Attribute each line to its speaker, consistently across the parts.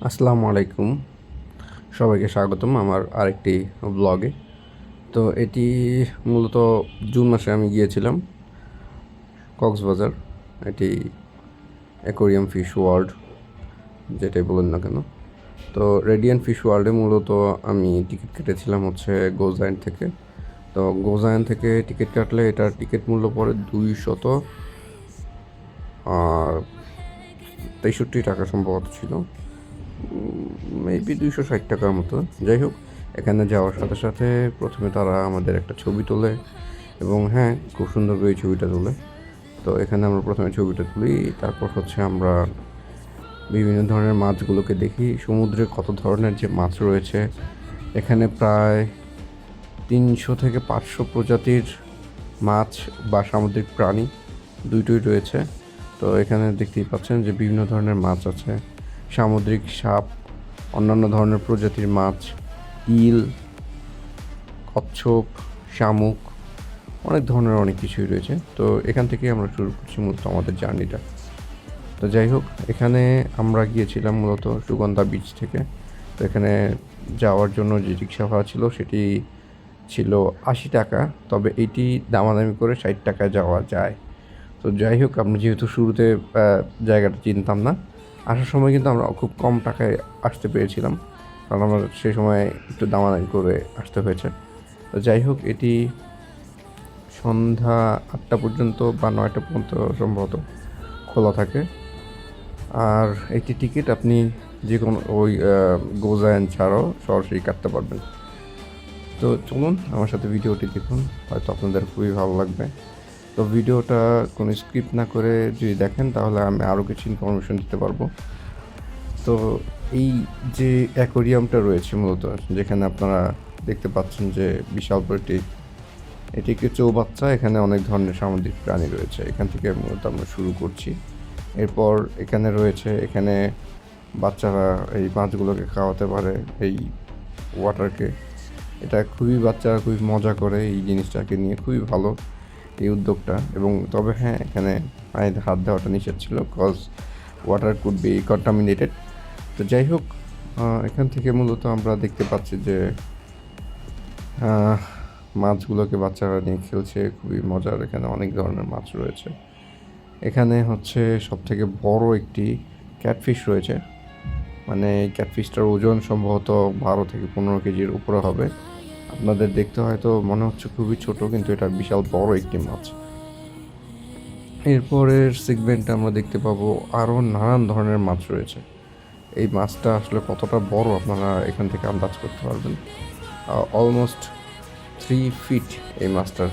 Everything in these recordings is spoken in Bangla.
Speaker 1: আসসালামু আলাইকুম, সবাইকে স্বাগতম আমার আরেকটি ব্লগে। তো এটি মূলত জুন মাসে আমি গিয়েছিলাম কক্সবাজার। এটি অ্যাকোরিয়াম ফিশ ওয়ার্ল্ড, যেটাই বলেন না কেন। তো রেডিয়ান্ট ফিশ ওয়ার্ল্ডে মূলত আমি টিকিট কেটেছিলাম হচ্ছে গোজাইন থেকে। তো গোজাইন থেকে টিকিট কাটলে এটার টিকিট মূল্য পড়ে 263 টাকা সম্ভবত ছিল, মেবি 260 টাকার মতো। যাই হোক, এখানে যাওয়ার সাথে সাথে প্রথমে তারা আমাদের একটা ছবি তোলে, এবং হ্যাঁ, খুব সুন্দর করে এই ছবিটা তোলে। তো এখানে আমরা প্রথমে ছবিটা তুলি, তারপর হচ্ছে আমরা বিভিন্ন ধরনের মাছগুলোকে দেখি। সমুদ্রে কত ধরনের যে মাছ রয়েছে, এখানে প্রায় 300 থেকে 500 প্রজাতির মাছ বা সামুদ্রিক প্রাণী দুইটোই রয়েছে। তো এখানে দেখতেই পাচ্ছেন যে বিভিন্ন ধরনের মাছ আছে, সামুদ্রিক সাপ, অন্যান্য ধরনের প্রজাতির মাছ, ইল, কচ্ছপ, শামুক, অনেক ধরনের অনেক কিছুই রয়েছে। তো এখান থেকে আমরা শুরু করছি মূলত আমাদের জার্নিটা। তো যাই হোক, এখানে আমরা গিয়েছিলাম মূলত সুগন্ধা বিচ থেকে। তো এখানে যাওয়ার জন্য যে রিক্সা ভাড়া ছিল সেটি ছিল 80 টাকা, তবে এটি দামাদামি করে 60 টাকায় যাওয়া যায়। তো যাই হোক, আমরা যেহেতু শুরুতে জায়গাটা চিনতাম না, আসার সময় কিন্তু আমরা খুব কম টাকায় আসতে পেরেছিলাম, কারণ আমরা সেই সময় একটু দামাদামি করে আসতে হয়েছে। তো যাই হোক, এটি সন্ধ্যা 8টা পর্যন্ত বা 9টা পর্যন্ত সম্ভবত খোলা থাকে। আর একটি টিকিট আপনি যে কোনো ওই গোজায়ন ছাড়াও সরাসরি কাটতে পারবেন। তো চলুন আমার সাথে ভিডিওটি দেখুন, হয়তো আপনাদের খুবই ভালো লাগবে। তো ভিডিওটা কোনো স্ক্রিপ্ট না করে যদি দেখেন, তাহলে আমি আরও কিছু ইনফরমেশন দিতে পারবো। তো এই যে অ্যাকোরিয়ামটা রয়েছে মূলত, যেখানে আপনারা দেখতে পাচ্ছেন যে বিশাল বড় এটি একটি চৌবাচ্চা। এখানে অনেক ধরনের সামুদ্রিক প্রাণী রয়েছে। এখান থেকে মূলত আমরা শুরু করছি। এরপর এখানে বাচ্চারা এই মাছগুলোকে খাওয়াতে পারে, এই ওয়াটারকে। এটা বাচ্চারা খুবই মজা করে এই জিনিসটাকে নিয়ে, খুবই ভালো এই উদ্যোগটা। এবং তবে হ্যাঁ, এখানে পানিতে হাত দেওয়াটা নিষেধ ছিল, cause water could be contaminated. তো যাই হোক, এখান থেকে মূলত আমরা দেখতে পাচ্ছি যে মাছগুলোকে বাচ্চারা নিয়ে খেলছে, খুবই মজার। এখানে অনেক ধরনের মাছ রয়েছে। এখানে হচ্ছে সবথেকে বড় একটি ক্যাটফিশ রয়েছে। মানে ক্যাটফিশটার ওজন সম্ভবত 12 থেকে 15 কেজির উপরে হবে। আপনাদের দেখতে হয়তো মনে হচ্ছে খুবই ছোট, কিন্তু এটা বিশাল বড় একটি মাছ। এরপরের সেগমেন্টে আমরা দেখতে পাবো আরও নানান ধরনের মাছ রয়েছে। এই মাছটা আসলে কতটা বড় আপনারা এখান থেকে আন্দাজ করতে পারবেন। অলমোস্ট 3 ফিট এই মাছটার।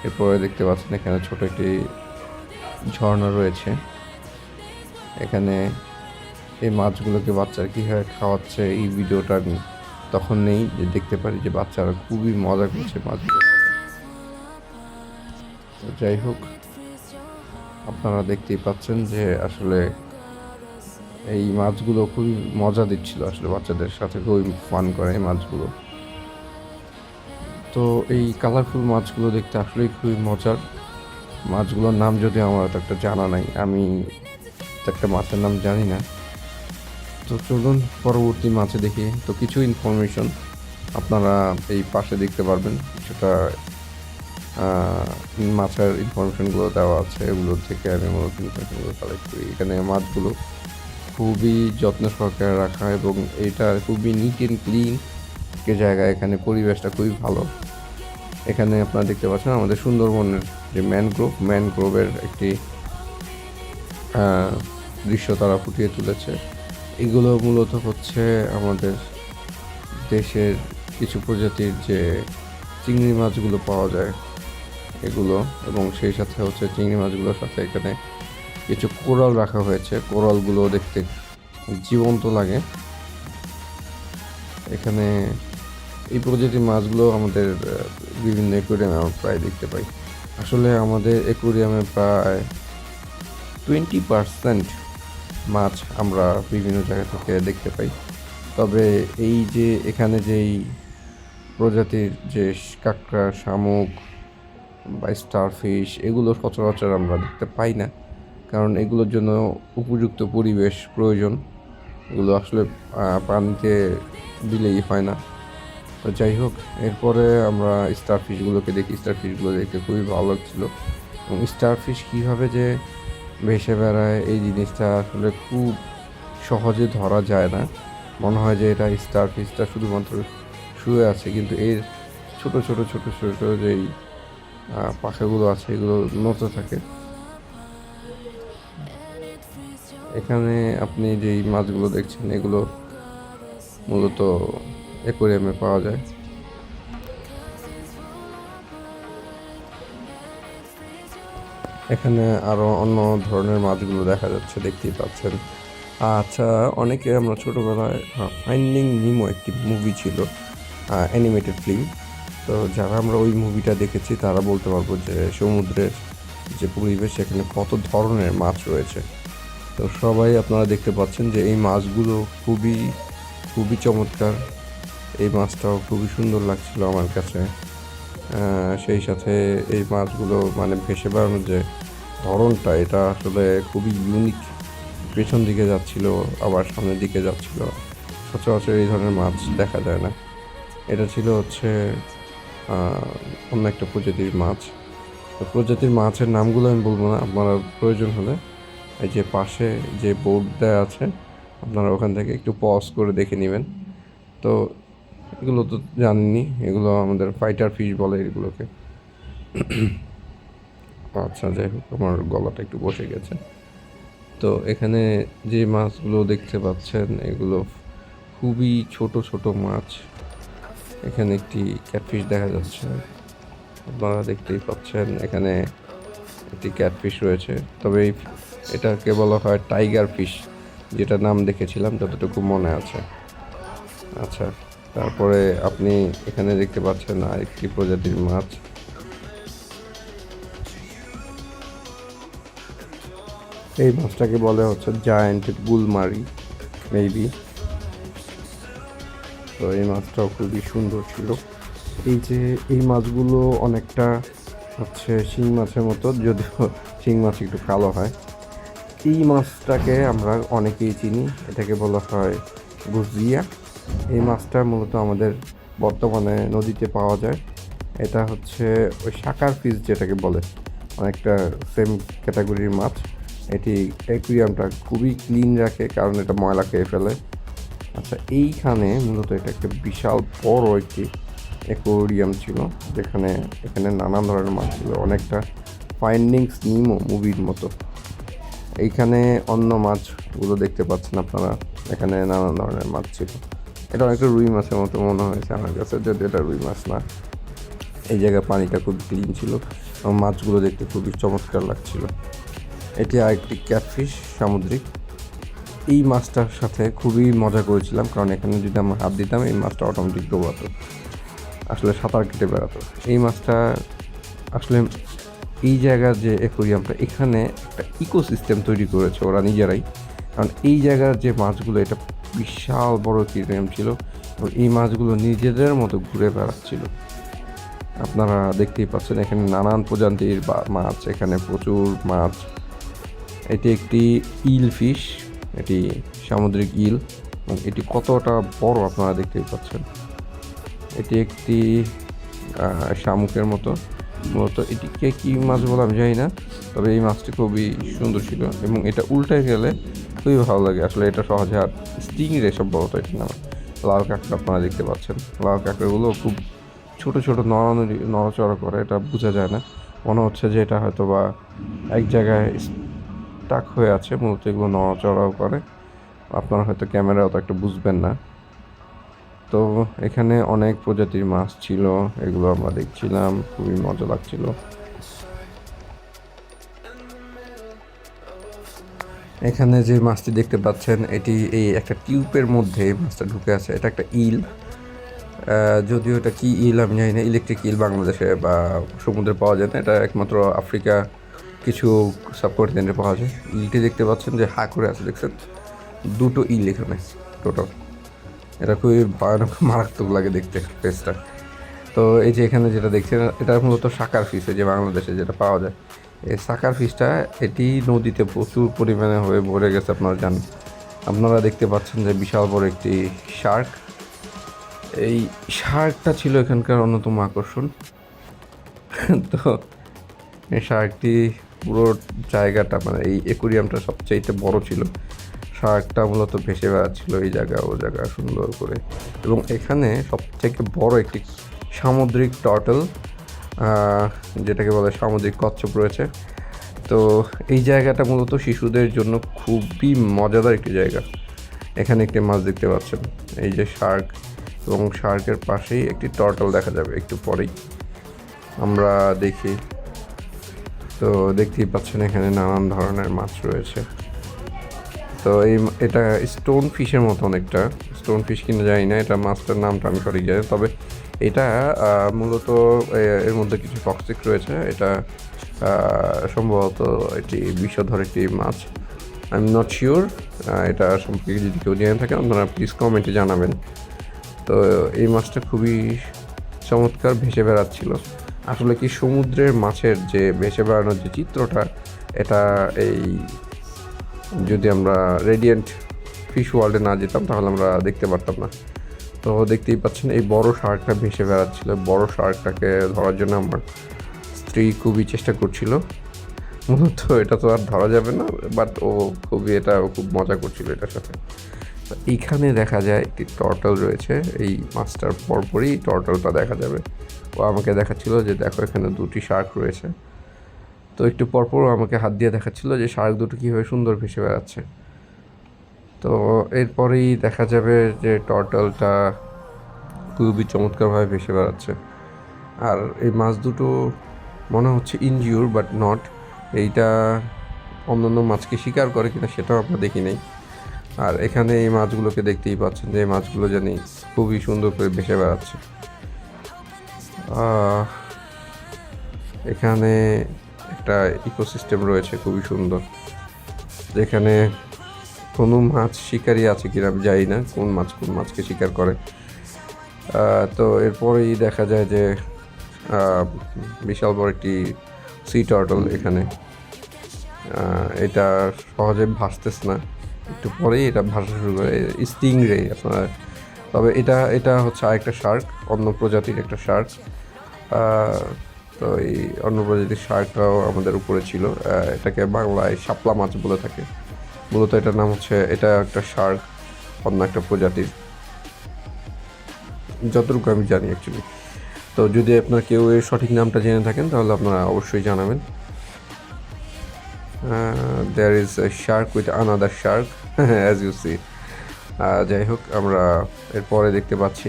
Speaker 1: এরপরে দেখতে পাচ্ছেন এখানে ছোট একটি ঝর্ণা রয়েছে। এখানে এই মাছগুলোকে বাচ্চারা কীভাবে খাওয়াচ্ছে এই ভিডিওটা আমি তখন নেই, যে দেখতে পারি যে বাচ্চারা খুবই মজা করছে মাছগুলো। তো যাই হোক, আপনারা দেখতেই পাচ্ছেন যে আসলে এই মাছগুলো খুবই মজা দিচ্ছিল, আসলে বাচ্চাদের সাথে খুবই ফান করে এই মাছগুলো। তো এই কালারফুল মাছগুলো দেখতে আসলেই খুবই মজার। মাছগুলোর নাম যদি আমার তো একটা জানা নাই, আমি একটা মাছের নাম জানি না। তো চলুন পরবর্তী মাছে দেখি। তো কিছু ইনফরমেশন আপনারা এই পাশে দেখতে পারবেন, কিছুটা মাছের ইনফরমেশনগুলো দেওয়া আছে, এগুলো থেকে আমি মূলত ইনফরমেশনগুলো কালেক্ট করি। এখানে মাছগুলো খুবই যত্ন সহকারে রাখা, এবং এটা খুবই নিট অ্যান্ড ক্লিন যে জায়গা। এখানে পরিবেশটা খুবই ভালো। এখানে আপনারা দেখতে পাচ্ছেন আমাদের সুন্দরবনের যে ম্যানগ্রোভের একটি দৃশ্য তারা ফুটিয়ে তুলেছে। এগুলো মূলত হচ্ছে আমাদের দেশের কিছু প্রজাতির যে চিংড়ি মাছগুলো পাওয়া যায় এগুলো, এবং সেই সাথে হচ্ছে চিংড়ি মাছগুলোর সাথে এখানে কিছু কোরাল রাখা হয়েছে। কোরালগুলো দেখতে জীবন্ত লাগে। এখানে এই প্রজাতির মাছগুলো আমাদের বিভিন্ন অ্যাকোয়ারিয়ামে আমরা প্রায় দেখতে পাই। আসলে আমাদের অ্যাকোয়ারিয়ামে প্রায় 20% মাছ আমরা বিভিন্ন জায়গা থেকে দেখতে পাই। তবে এই যে এখানে যেই প্রজাতির যে কাঁকড়া, শামুক বা স্টারফিশ, এগুলো সচরাচর আমরা দেখতে পাই না। কারণ এগুলোর জন্য উপযুক্ত পরিবেশ প্রয়োজন। এগুলো আসলে পানিতে দিলেই হয় না। তো যাই হোক, এরপরে আমরা স্টার ফিশগুলোকে দেখি। স্টার ফিশগুলো দেখতে খুবই ভালো লাগছিলো, এবং স্টার ফিশ কীভাবে যে ভেসে বেড়ায় এই জিনিসটা আসলে খুব সহজে ধরা যায় না। মনে হয় যে এটা স্টার ফিশটা শুধুমাত্র শুয়ে আছে, কিন্তু এর ছোট ছোট ছোট ছোট যেই পাখাগুলো আছে এগুলো নড়তে থাকে। এখানে আপনি যেই মাছগুলো দেখছেন এগুলো মূলত অ্যাকোয়ারিয়ামে পাওয়া যায়। এখানে আরও অন্য ধরনের মাছগুলো দেখা যাচ্ছে, দেখতেই পাচ্ছেন। আচ্ছা, অনেকে আমরা ছোটোবেলায় ফাইন্ডিং নিমো একটি মুভি ছিল, অ্যানিমেটেড ফিল্ম। তো যারা আমরা ওই মুভিটা দেখেছি তারা বলতে পারবো যে সমুদ্রের যে পরিবেশ সেখানে কত ধরনের মাছ রয়েছে। তো সবাই আপনারা দেখতে পাচ্ছেন যে এই মাছগুলো খুবই খুবই চমৎকার। এই মাছটাও খুবই সুন্দর লাগছিল আমার কাছে। সেই সাথে এই মাছগুলো মানে ভেসে বেড়ানোর যে ধরনটা, এটা আসলে খুবই ইউনিক। পেছন দিকে যাচ্ছিল, আবার সামনের দিকে যাচ্ছিল। সচরাচর এই ধরনের মাছ দেখা যায় না। এটা ছিল হচ্ছে অন্য একটা প্রজাতির মাছ। তো প্রজাতির মাছের নামগুলো আমি বলবো না, আপনারা প্রয়োজন হলে এই যে পাশে যে বোর্ড দেওয়া আছে আপনারা ওখান থেকে একটু পজ করে দেখে নেবেন। তো এগুলো তো জানেনই, এগুলো আমাদের ফাইটার ফিশ বলে এগুলোকে। আচ্ছা, যাই হোক, আমার গলাটা একটু বসে গেছে। তো এখানে যে মাছগুলো দেখতে পাচ্ছেন এগুলো খুবই ছোট ছোট মাছ। এখানে একটি ক্যাটফিশ দেখা যাচ্ছে, আপনারা দেখতেই পাচ্ছেন। এখানে একটি ক্যাটফিশ রয়েছে, তবে এটাকে বলা হয় টাইগার ফিশ, যেটা নাম দেখেছিলাম যতটুকু মনে আছে। আচ্ছা, তারপরে আপনি এখানে দেখতে পাচ্ছেন আরেকটি প্রজাতির মাছ। এই মাছটাকে বলে হচ্ছে জায়ান্ট গুলমারি মেবি। তো এই মাছটাও খুবই সুন্দর ছিল। এই মাছগুলো অনেকটা হচ্ছে শিং মাছের মতো, যদিও শিং মাছ একটু কালো হয়। এই মাছটাকে আমরা অনেকেই চিনি, এটাকে বলা হয় গুজিয়া। এই মাছটা মূলত আমাদের বর্তমানে নদীতে পাওয়া যায়। এটা হচ্ছে ওই শাকার ফিশ যেটাকে বলে, অনেকটা সেম ক্যাটাগরির মাছ। এটি অ্যাকুয়ারিয়ামটা খুবই ক্লিন রাখে, কারণ এটা ময়লা খেয়ে ফেলে। আচ্ছা, এইখানে মূলত এটা একটা বিশাল বড় একটি অ্যাকোয়ারিয়াম ছিল, এখানে নানান ধরনের মাছ ছিল, অনেকটা ফাইন্ডিংস নিমো মুভির মতো। এইখানে অন্য মাছগুলো দেখতে পাচ্ছেন আপনারা, এখানে নানান ধরনের মাছ ছিল। এটা অনেকটা রুই মাছের মতো মনে হয়েছে আমার কাছে, যদি এটা রুই মাছ না। এই জায়গায় পানিটা খুব ক্লিন ছিল এবং মাছগুলো দেখতে খুবই চমৎকার লাগছিল। এটি আরেকটি ক্যাটফিশ সামুদ্রিক। এই মাছটার সাথে খুবই মজা করেছিলাম, কারণ এখানে যদি আমরা হাত দিতাম এই মাছটা অটোমেটিক ডোবাতো, আসলে সাঁতার কেটে বেড়াতো। এই মাছটা আসলে এই জায়গার যে অ্যাকোয়ারিয়ামটা, এখানে একটা ইকোসিস্টেম তৈরি করেছে ওরা নিজেরাই। কারণ এই জায়গার যে মাছগুলো, এটা বিশাল বড় অ্যাকোয়ারিয়াম ছিল এবং এই মাছগুলো নিজেদের মতো ঘুরে বেড়াচ্ছিল। আপনারা দেখতেই পাচ্ছেন এখানে নানান প্রজাতির মাছ, এখানে প্রচুর মাছ। এটি একটি ইল ফিশ, এটি সামুদ্রিক ইল, এবং এটি কতটা বড় আপনারা দেখতেই পাচ্ছেন। এটি একটি শামুকের মতো, মূলত এটিকে কী মাছ বলে আমি জানি না, তবে এই মাছটি খুবই সুন্দর ছিল এবং এটা উল্টে গেলে খুবই ভালো লাগে। আসলে এটা সহজে আর স্টিং রে সম্ভবত এটি নাম। লাল কাঁকড়া আপনারা দেখতে পাচ্ছেন, লাল কাঁকড়াগুলো খুব ছোট ছোট নড়াচড়া করে, এটা বোঝা যায় না, মনে হচ্ছে যে এটা হয়তো বা এক জায়গায় স্টাক হয়ে আছে। মূলত এগুলো নড়াচড়াও করে, আপনারা হয়তো ক্যামেরা অত একটা বুঝবেন না। তো এখানে অনেক প্রজাতির মাছ ছিল, এগুলো আমরা দেখছিলাম, খুবই মজা লাগছিল। এখানে যে মাছটি দেখতে পাচ্ছেন এটি এই একটা টিউবের মধ্যে মাছটা ঢুকে আছে। এটা একটা ইল, যদিও এটা কি ইল আমি জানি না। ইলেকট্রিক ইল বাংলাদেশে বা সমুদ্রে পাওয়া যায় না, এটা একমাত্র আফ্রিকা কিছু সাবকন্টিনেন্টে পাওয়া যায়। ইলটি দেখতে পাচ্ছেন যে হা করে আছে, দেখছেন দুটো ইল এখানে টোটাল। এটা খুবই ভয়ানক মারাত্মক লাগে দেখতে ফেসটা। তো এই যে এখানে যেটা দেখছেন এটা মূলত শাকার ফিশ, যে বাংলাদেশে যেটা পাওয়া যায়। এই সাকার ফিশটা এটি নদীতে প্রচুর পরিমাণে হয়ে ভরে গেছে, আপনারা জানেন। আপনারা দেখতে পাচ্ছেন যে বিশাল বড় একটি শার্ক। এই শার্কটা ছিল এখানকার অন্যতম আকর্ষণ। তো এই শার্কটি পুরো জায়গাটা, মানে এই অ্যাকুরিয়ামটা সবচাইতে বড় ছিল। শার্কটা মূলত ভেসে বেড়াচ্ছিল এই জায়গা ও জায়গা সুন্দর করে। এবং এখানে সবথেকে বড় একটি সামুদ্রিক টর্টল, যেটাকে বলে সামুদ্রিক কচ্ছপ রয়েছে। তো এই জায়গাটা মূলত শিশুদের জন্য খুবই মজাদার একটি জায়গা। এখানে একটি মাছ দেখতে পাচ্ছেন, এই যে শার্ক, এবং শার্কের পাশেই একটি টর্টল দেখা যাবে একটু পরেই আমরা দেখি। তো দেখতেই পাচ্ছেন এখানে নানান ধরনের মাছ রয়েছে। তো এটা স্টোন ফিশের মতো অনেকটা, স্টোন ফিশ কিনা জানি না, এটা মাছটার নামটা আমি সঠিক জানি। তবে এটা মূলত এর মধ্যে কিছু টক্সিক রয়েছে। এটা সম্ভবত এটি বিষধর একটি মাছ, আই এম নট শিওর। এটা সম্পর্কে যদি কেউ জেনে থাকে আপনারা প্লিজ কমেন্টে জানাবেন। তো এই মাছটা খুবই চমৎকার ভেসে বেড়াচ্ছিল। আসলে কি সমুদ্রের মাছের যে ভেসে বেড়ানোর যে চিত্রটা, এটা এই যদি আমরা রেডিয়েন্ট ফিশ ওয়ার্ল্ডে না যেতাম তাহলে আমরা দেখতে পারতাম না। তো দেখতেই পাচ্ছেন এই বড় শার্কটা ভেসে বেড়াচ্ছিল। বড় শার্কটাকে ধরার জন্য আমার স্ত্রী খুবই চেষ্টা করছিল। মূলত এটা তো আর ধরা যাবে না, বাট ও খুব মজা করছিল এটার সাথে। এইখানে দেখা যায় একটি টর্টল রয়েছে, এই মাছটার পরপরই টর্টলটা দেখা যাবে। ও আমাকে দেখাচ্ছিল যে দেখো এখানে দুটি শার্ক রয়েছে। তো একটু পরপর আমাকে হাত দিয়ে দেখাচ্ছিল যে শার্ক দুটো কীভাবে সুন্দর ভেসে বেড়াচ্ছে। তো এরপরেই দেখা যাবে যে টর্টলটা খুবই চমৎকারভাবে ভেসে বেড়াচ্ছে। আর এই মাছ দুটো মনে হচ্ছে ইনজিউর, বাট নট। এইটা অন্যান্য মাছকে শিকার করে কিনা সেটাও আমরা দেখি নাই। আর এখানে এই মাছগুলোকে দেখতেই পাচ্ছেন যে এই মাছগুলো জানি খুবই সুন্দর করে ভেসে বেড়াচ্ছে। এখানে একটা ইকোসিস্টেম রয়েছে খুবই সুন্দর, যেখানে কোনো মাছ শিকারই আছে কিনা আমি জানি না, কোন মাছকে শিকার করে। তো এরপরেই দেখা যায় যে বিশাল বড় একটি সি টার্টল এখানে। এটা সহজে ভাসতেছে না, একটু পরেই এটা ভাসা শুরু করে। স্টিং রে আপনারা, তবে এটা হচ্ছে আরেকটা শার্ক, অন্য প্রজাতির একটা শার্ক। তো এই অন্য প্রজাতির শার্কটাও আমাদের উপরে ছিল। এটাকে বাংলায় শাপলা মাছ বলে থাকে। মূলত এটার নাম হচ্ছে, এটা একটা শার্ক অন্য একটা প্রজাতির, যতটুকু আমি জানি অ্যাকচুয়ালি। তো যদি আপনার কেউ এর সঠিক নামটা জেনে থাকেন তাহলে আপনারা অবশ্যই জানাবেন। There is a shark with another shark as you see. যাই হোক, আমরা এরপরে দেখতে পাচ্ছি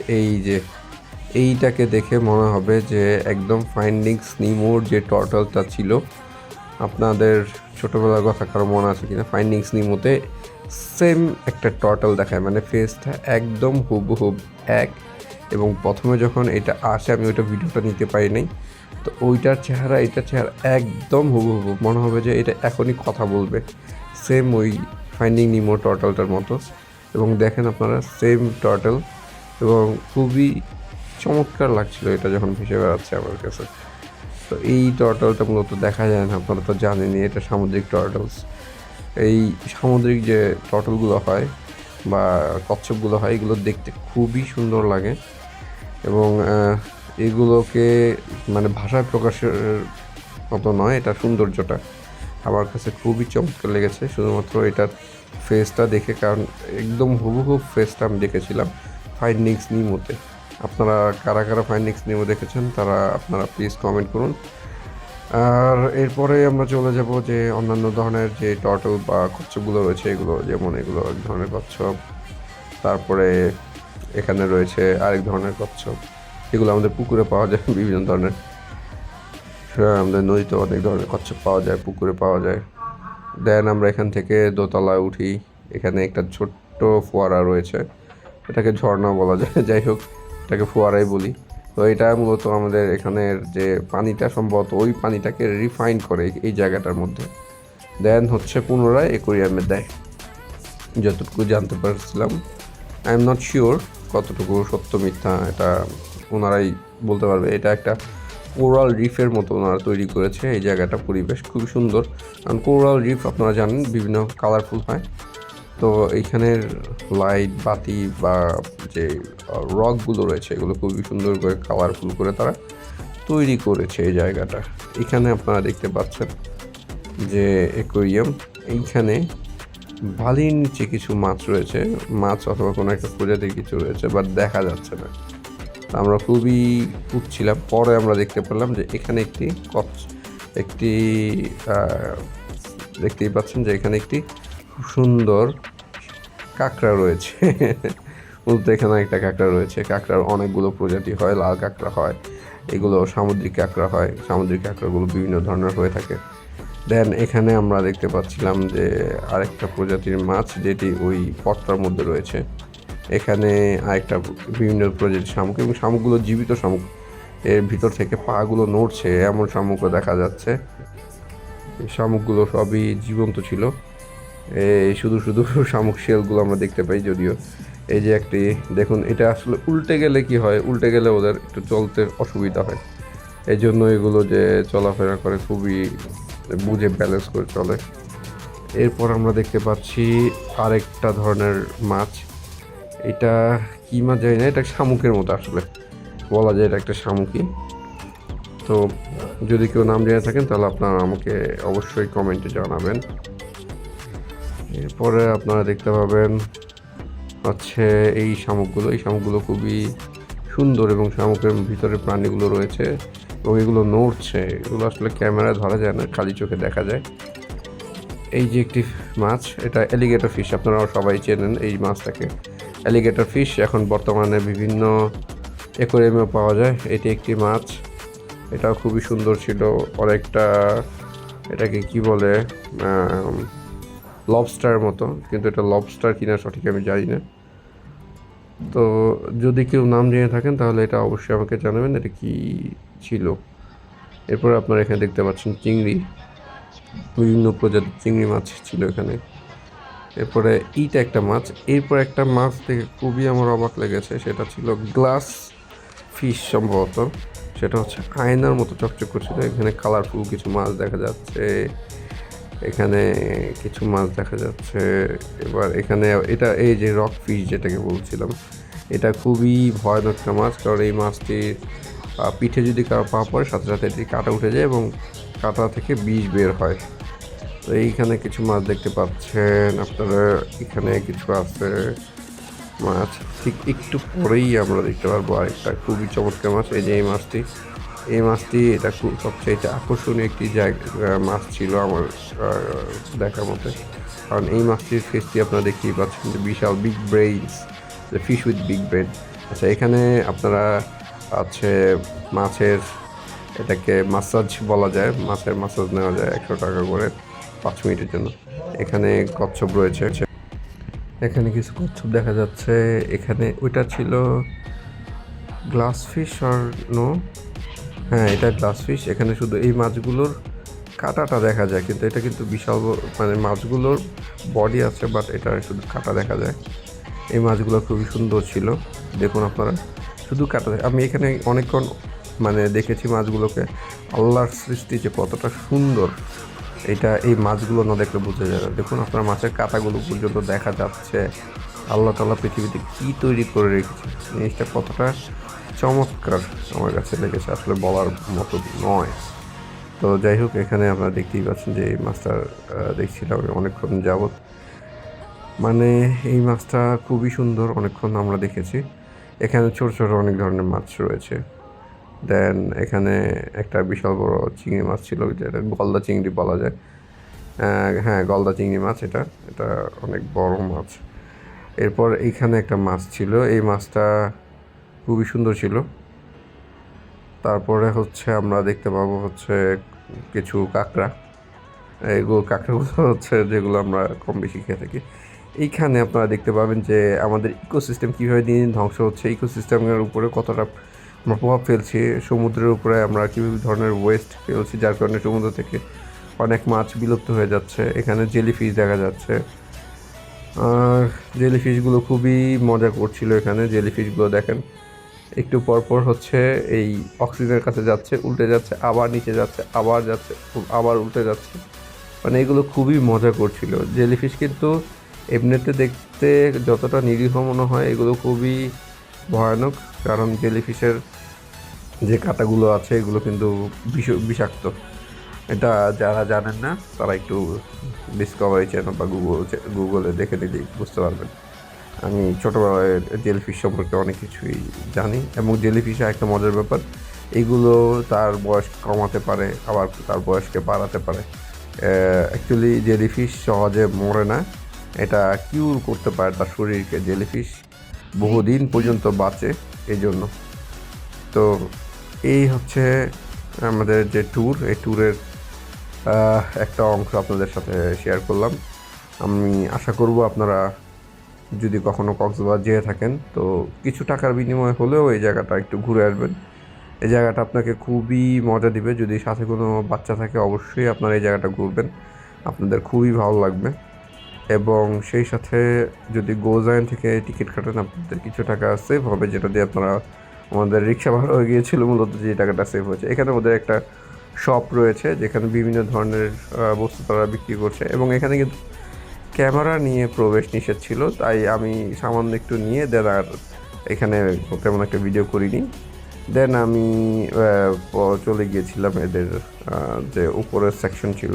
Speaker 1: এইটাকে দেখে মনে হবে যে একদম ফাইন্ডিংস নিমোর যে টর্টলটা ছিল, আপনাদের ছোটোবেলার কথা কারো মনে আছে কিনা? ফাইন্ডিংস নিমোতে সেম একটা টর্টল দেখায়, মানে ফেসটা একদম হুবহুব এক। এবং প্রথমে যখন এটা আসে আমি ওইটা ভিডিওটা নিতে পারি নাই, তো ওইটার চেহারা এটার চেহারা একদম হুবহু, মনে হবে যে এটা এখনই কথা বলবে, সেম ওই ফাইন্ডিং নিমো টর্টলটার মতো। এবং দেখেন আপনারা সেম টর্টল, এবং খুবই চমৎকার লাগছিল এটা যখন ভেসে বেড়াচ্ছে আমার কাছে। তো এই টর্টলটা মূলত দেখা যায় না, আপনারা তো জানেনই এটা সামুদ্রিক টর্টলস। এই সামুদ্রিক যে টর্টলগুলো হয় বা কচ্ছপগুলো হয়, এগুলো দেখতে খুবই সুন্দর লাগে। এবং এগুলোকে মানে ভাষায় প্রকাশের মতো নয়, এটা সৌন্দর্যটা আমার কাছে খুবই চমৎকার লেগেছে শুধুমাত্র এটার ফেসটা দেখে। কারণ একদম হুবহু ফেসটা আমি দেখেছিলাম ফাইন্ডিংস নিমোতে। আপনারা কারা কারা ফাইন্ডিংস নিমো দেখেছেন আপনারা প্লিজ কমেন্ট করুন। আর এরপরে আমরা চলে যাব যে অন্যান্য ধরনের যে টর্টল বা কচ্ছপগুলো রয়েছে, এগুলো এক ধরনের কচ্ছপ। তারপরে এখানে রয়েছে আরেক ধরনের কচ্ছপ, এগুলো আমাদের পুকুরে পাওয়া যায় বিভিন্ন ধরনের। আমাদের নদীতে অনেক ধরনের কচ্ছপ পাওয়া যায়, পুকুরে পাওয়া যায়। দেন আমরা এখান থেকে দোতলায় উঠি, এখানে একটা ছোট্ট ফোয়ারা রয়েছে, এটাকে ঝর্ণা বলা যায়, যাই হোক এটাকে ফোয়ারাই বলি। তো এটা মূলত আমাদের এখানের যে পানিটা, সম্ভবত ওই পানিটাকে রিফাইন করে এই জায়গাটার মধ্যে, দেন হচ্ছে পুনরায় অ্যাকোয়ারিয়ামে দেয়, যতটুকু জানতে পারছিলাম। আই এম নট শিওর কতটুকু সত্য মিথ্যা, এটা ওনারাই বলতে পারবে। এটা একটা কোরাল রিফের মতো ওনারা তৈরি করেছে এই জায়গাটা। পরিবেশ খুবই সুন্দর, কারণ কোরাল রিফ আপনারা জানেন বিভিন্ন কালারফুল হয়। তো এইখানের লাইট বাতি বা যে রকগুলো রয়েছে এগুলো খুবই সুন্দর করে কালারফুল করে তারা তৈরি করেছে এই জায়গাটা। এখানে আপনারা দেখতে পাচ্ছেন যে অ্যাকোয়ারিয়াম, এইখানে বালির নিচে কিছু মাছ রয়েছে, মাছ অথবা কোনো একটা প্রজাতির কিছু রয়েছে, বাট দেখা যাচ্ছে না। আমরা খুবই উঠছিলাম, পরে আমরা দেখতে পেলাম যে এখানে একটি দেখতেই পাচ্ছেন যে এখানে একটি খুব সুন্দর কাঁকড়া রয়েছে। বলতে এখানে একটা কাঁকড়া রয়েছে। কাঁকড়ার অনেকগুলো প্রজাতি হয়, লাল কাঁকড়া হয়, এগুলো সামুদ্রিক কাঁকড়া হয়। সামুদ্রিক কাঁকড়াগুলো বিভিন্ন ধরনের হয়ে থাকে। দেন এখানে আমরা দেখতে পাচ্ছিলাম যে আরেকটা প্রজাতির মাছ যেটি ওই পটটার মধ্যে রয়েছে। এখানে আরেকটা বিভিন্ন প্রজাতির শামুক, এবং শামুকগুলো জীবিত শামুক, এর ভিতর থেকে পাগুলো নড়ছে এমন শামুকও দেখা যাচ্ছে। এই শামুকগুলো সবই জীবন্ত ছিল। এই শুধু শুধু শামুক শেলগুলো আমরা দেখতে পাই। যদিও এই যে একটি দেখুন, এটা আসলে উল্টে গেলে কি হয়, উল্টে গেলে ওদের একটু চলতে অসুবিধা হয়, এই জন্য এগুলো যে চলাফেরা করে খুবই বুঝে ব্যালেন্স করে চলে। এরপর আমরা দেখতে পাচ্ছি আরেকটা ধরনের মাছ। এটা কী মাছ জানি না, এটা শামুকের মতো আসলে বলা যায়, এটা একটা শামুকই। তো যদি কেউ নাম জেনে থাকেন তাহলে আপনারা আমাকে অবশ্যই কমেন্টে জানাবেন। এরপরে আপনারা দেখতে পাবেন হচ্ছে এই শামুকগুলো খুবই সুন্দর, এবং শামুকের ভিতরে প্রাণীগুলো রয়েছে এবং এগুলো নড়ছে। এগুলো আসলে ক্যামেরায় ধরা যায় না, খালি চোখে দেখা যায়। এই যে একটি মাছ, এটা অ্যালিগেটর ফিশ, আপনারা সবাই চেনেন এই মাছটাকে। অ্যালিগেটর ফিশ এখন বর্তমানে বিভিন্ন অ্যাকোয়ারিয়ামে পাওয়া যায়। এটি একটি মাছ, এটাও খুবই সুন্দর ছিল। অনেকটা এটাকে কি বলে, লবস্টার মতো, কিন্তু এটা লবস্টার কিনা সঠিক আমি জানি না। তো যদি কেউ নাম জেনে থাকেন তাহলে এটা অবশ্যই আমাকে জানাবেন এটা কি ছিল। এরপর আপনারা এখানে দেখতে পাচ্ছেন চিংড়ি, বিভিন্ন প্রজাতির চিংড়ি মাছ ছিল এখানে। এরপরে এইটা একটা মাছ। এরপর একটা মাছ দেখে খুবই আমার অবাক লেগেছে, সেটা ছিল গ্লাস ফিশ সম্ভবত। সেটা হচ্ছে আয়নার মতো চকচক করছিল। এখানে কালারফুল কিছু মাছ দেখা যাচ্ছে, এখানে কিছু মাছ দেখা যাচ্ছে। এবার এখানে এটা এই যে রক ফিশ যেটাকে বলছিলাম, এটা খুবই ভয়ানক একটা মাছ, কারণ এই মাছটির পিঠে যদি কারো পা পড়ে সাথে সাথে এটি কাটা উঠে যায় এবং কাটা থেকে বিষ বের হয়। তো এইখানে কিছু মাছ দেখতে পাচ্ছেন আপনারা, এখানে কিছু আছে মাছ। ঠিক একটু পরেই আমরা দেখতে পারবো আরেকটা খুবই চমৎকার মাছ। এই যে এই মাছটি এটা খুব সবচেয়ে আকর্ষণীয় একটি মাছ ছিল আমার দেখার মতে, কারণ এই মাছটির ফেসটি আপনারা দেখতেই পাচ্ছেন যে বিশাল big brains, fish with big brain. আচ্ছা, এখানে আপনারা আছে মাছের, এটাকে মাসাজ বলা যায়, মাছের মাসাজ নেওয়া যায় 100 টাকা করে 5 মিনিটের জন্য। এখানে কচ্ছপ রয়েছে, এখানে কিছু কচ্ছপ দেখা যাচ্ছে। এখানে ওইটা ছিল গ্লাস ফিশ আর নো, হ্যাঁ এটা গ্লাস ফিশ। এখানে শুধু এই মাছগুলোর কাঁটাটা দেখা যায়, কিন্তু এটা কিন্তু বিশাল মানে মাছগুলোর বডি আছে, বাট এটা শুধু কাঁটা দেখা যায়। এই মাছগুলো খুবই সুন্দর ছিল, দেখুন আপনারা, শুধু কাঁটা। আমি এখানে অনেকক্ষণ মানে দেখেছি মাছগুলোকে, আল্লাহর সৃষ্টি যে কতটা সুন্দর এটা এই মাছগুলো না দেখলে বোঝা যায় না। দেখুন আপনার মাছের কাঁটাগুলো পর্যন্ত দেখা যাচ্ছে। আল্লাহ তাআলা পৃথিবীতে কী তৈরি করে রেখেছে, জিনিসটা কতটা চমৎকার আমার কাছে লেগেছে, আসলে বলার মতো নয়। তো যাই হোক, এখানে আপনারা দেখতেই পাচ্ছেন যে এই মাছটা দেখছিলাম অনেকক্ষণ যাবৎ। মানে এই মাছটা খুবই সুন্দর, অনেকক্ষণ আমরা দেখেছি। এখানে ছোট ছোট অনেক ধরনের মাছ রয়েছে। দেন এখানে একটা বিশাল বড় চিংড়ি মাছ ছিল, যেটা গলদা চিংড়ি বলা যায়। হ্যাঁ, গলদা চিংড়ি মাছ, এটা এটা অনেক বড় মাছ। এরপর এইখানে একটা মাছ ছিল, এই মাছটা খুবই সুন্দর ছিল। তারপরে হচ্ছে আমরা দেখতে পাবো হচ্ছে কিছু কাঁকড়া। এগুলো কাঁকড়াগুলো হচ্ছে যেগুলো আমরা কম বেশি খেয়ে থাকি। এইখানে আপনারা দেখতে পাবেন যে আমাদের ইকোসিস্টেম কীভাবে দিন দিন ধ্বংস হচ্ছে, ইকোসিস্টেমের উপরে কতটা আমরা প্রভাব ফেলছি, সমুদ্রের উপরে আমরা কীভাবে ধরনের ওয়েস্ট ফেলছি, যার কারণে সমুদ্র থেকে অনেক মাছ বিলুপ্ত হয়ে যাচ্ছে। এখানে জেলিফিশ দেখা যাচ্ছে, আর জেলিফিশগুলো খুবই মজা করছিল। এখানে জেলিফিশগুলো দেখেন একটু পর পর হচ্ছে এই অক্সিজেনের কাছে যাচ্ছে, উল্টে যাচ্ছে, আবার নিচে যাচ্ছে, আবার যাচ্ছে, আবার উল্টে যাচ্ছে। মানে এগুলো খুবই মজা করছিল। জেলিফিশ কিন্তু এমনিতে দেখতে যতটা নিরীহ মনে হয়, এগুলো খুবই ভয়ানক। কারণ জেলিফিশের যে কাঁটাগুলো আছে এগুলো কিন্তু বিষাক্ত। এটা যারা জানেন না তারা একটু ডিসকভারি চ্যানেল বা গুগলে দেখে নিলেই বুঝতে পারবেন। আমি ছোটোবেলায় জেলিফিশ সম্পর্কে অনেক কিছুই জানি, এবং জেলিফিশে একটা মজার ব্যাপার, এগুলো তার বয়স কমাতে পারে, আবার তার বয়সকে বাড়াতে পারে। অ্যাকচুয়ালি জেলিফিশ সহজে মরে না, এটা কিউর করতে পারে তার শরীরকে। জেলিফিশ বহুদিন পর্যন্ত বাঁচে এই জন্য। তো এই হচ্ছে আমাদের যে ট্যুর, এই ট্যুরের একটা অংশ আপনাদের সাথে শেয়ার করলাম। আমি আশা করব আপনারা যদি কখনো কক্সবাজার যেয়ে থাকেন তো কিছু টাকার বিনিময়ে হলেও এই জায়গাটা একটু ঘুরে আসবেন। এই জায়গাটা আপনাকে খুবই মজা দিবে। যদি সাথে কোনো বাচ্চা থাকে অবশ্যই আপনারা এই জায়গাটা ঘুরবেন, আপনাদের খুবই ভালো লাগবে। এবং সেই সাথে যদি গোজাইন থেকে টিকিট কাটেন আপনাদের কিছু টাকা সেভ হবে, যেটা দিয়ে আপনারা, আমাদের রিক্সা ভাড়া হয়ে গিয়েছিল মূলত যে টাকাটা সেভ হয়েছে। এখানে ওদের একটা শপ রয়েছে যেখানে বিভিন্ন ধরনের বস্তু তারা বিক্রি করছে, এবং এখানে কিন্তু ক্যামেরা নিয়ে প্রবেশ নিষেধ ছিল, তাই আমি সামান্য একটু নিয়ে দেন আর এখানে তেমন একটা ভিডিও করিনি। দেন আমি চলে গিয়েছিলাম এদের যে উপরের সেকশন ছিল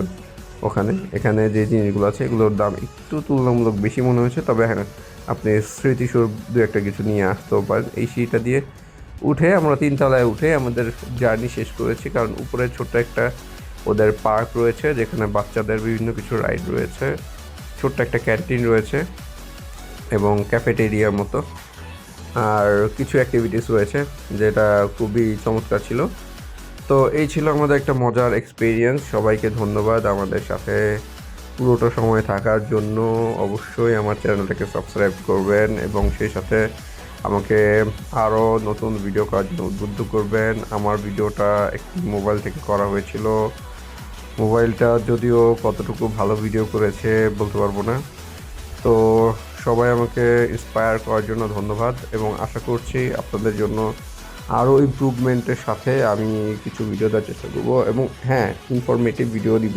Speaker 1: ওখানে। এখানে যে জিনিসগুলো আছে এগুলোর দাম একটু তুলনামূলক বেশি মনে হয়েছে, তবে হ্যাঁ আপনি স্মৃতিস্বরূপ দু একটা কিছু নিয়ে আসতেও পারেন। এই সিঁড়িটা দিয়ে উঠে আমরা 3 তলায় উঠে আমাদের জার্নি শেষ করেছি, কারণ উপরে ছোট্ট একটা ওদের পার্ক রয়েছে যেখানে বাচ্চাদের বিভিন্ন কিছু রাইড রয়েছে, ছোট্ট একটা ক্যান্টিন রয়েছে এবং ক্যাফেটেরিয়ার মতো, আর কিছু অ্যাক্টিভিটিস রয়েছে যেটা খুবই চমৎকার ছিল। তো এই ছিল আমাদের একটা মজার এক্সপিরিয়েন্স। সবাইকে ধন্যবাদ আমাদের সাথে পুরোটা সময় থাকার জন্য। অবশ্যই আমার চ্যানেলটাকে সাবস্ক্রাইব করবেন এবং সেই সাথে আমাকে আরও নতুন ভিডিও করার জন্য উদ্বুদ্ধ করবেন। আমার ভিডিওটা একটি মোবাইল থেকে করা হয়েছিল, মোবাইলটা যদিও কতটুকু ভালো ভিডিও করেছে বলতে পারবো না। তো সবাই আমাকে ইন্সপায়ার করার জন্য ধন্যবাদ, এবং আশা করছি আপনাদের জন্য আরও ইমপ্রুভমেন্টের সাথে আমি কিছু ভিডিও দেওয়ার চেষ্টা করবো। এবং হ্যাঁ, ইনফরমেটিভ ভিডিও দিব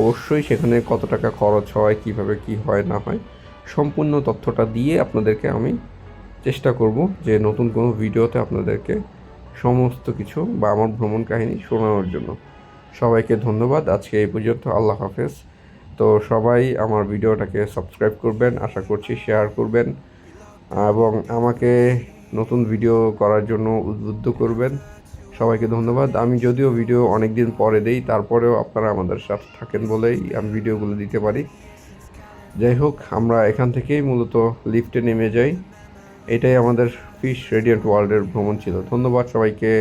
Speaker 1: অবশ্যই। সেখানে কত টাকা খরচ হয়, কিভাবে কি হয় না হয়, সম্পূর্ণ তথ্যটা দিয়ে আপনাদেরকে আমি চেষ্টা করব যে নতুন কোনো ভিডিওতে আপনাদেরকে সমস্ত কিছু বা আমার ভ্রমণ কাহিনী শোনানোর জন্য। সবাইকে ধন্যবাদ। আজকে এই পর্যন্ত। আল্লাহ হাফেজ। তো সবাই আমার ভিডিওটাকে সাবস্ক্রাইব করবেন, আশা করছি শেয়ার করবেন, এবং আমাকে নতুন ভিডিও করার জন্য উদ্বুদ্ধ করবেন। সবাইকে ধন্যবাদ। আমি যদিও ভিডিও অনেক দিন পরে দেই, তারপরেও আপনারা আমাদের সাথে থাকেন বলেই আমি ভিডিওগুলো দিতে পারি। যাই হোক, আমরা এখান থেকেই মূলত লিফটে নেমে যাই। এটাই আমাদের ফিশ রেডিয়েন্ট ওয়ার্ল্ডের ভ্রমণ ছিল। ধন্যবাদ সবাইকে।